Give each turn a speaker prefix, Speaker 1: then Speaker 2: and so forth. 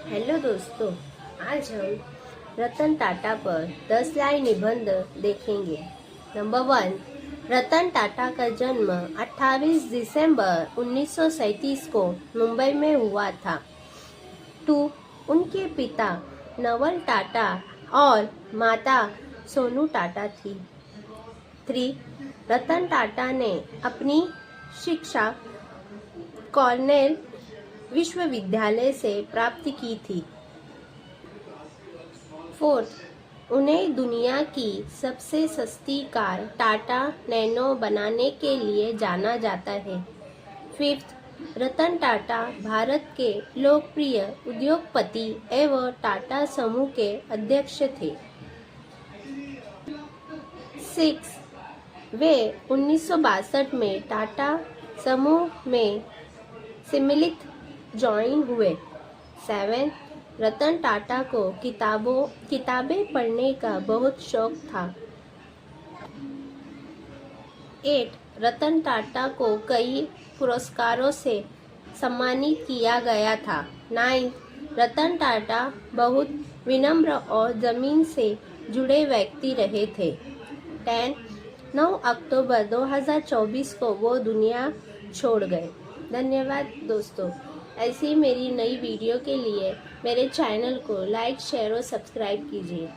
Speaker 1: Hello दोस्तों, आज हम रतन टाटा पर 10 लाइन निबंध देखेंगे। नंबर 1, रतन टाटा का जन्म 28 दिसंबर 1937 को मुंबई में हुआ था। 2, उनके पिता नवल टाटा और माता सोनू टाटा थी। 3, रतन टाटा ने अपनी शिक्षा कॉर्नेल विश्वविद्यालय से प्राप्त की थी। 4, उन्हें दुनिया की सबसे सस्ती कार टाटा नैनो बनाने के लिए जाना जाता है। 5, रतन टाटा भारत के लोकप्रिय उद्योगपति एवं टाटा समूह के अध्यक्ष थे। 6, वे 1962 में टाटा समूह में सम्मिलित ज्वाइन हुए। 7, रतन टाटा को किताबें पढ़ने का बहुत शौक था। 8, रतन टाटा को कई पुरस्कारों से सम्मानित किया गया था। 9, रतन टाटा बहुत विनम्र और जमीन से जुड़े व्यक्ति रहे थे। 10, 9 अक्टूबर 2024 को वो दुनिया छोड़ गए। धन्यवाद दोस्तों। ऐसी मेरी नई वीडियो के लिए मेरे चैनल को लाइक, शेयर और सब्सक्राइब कीजिए।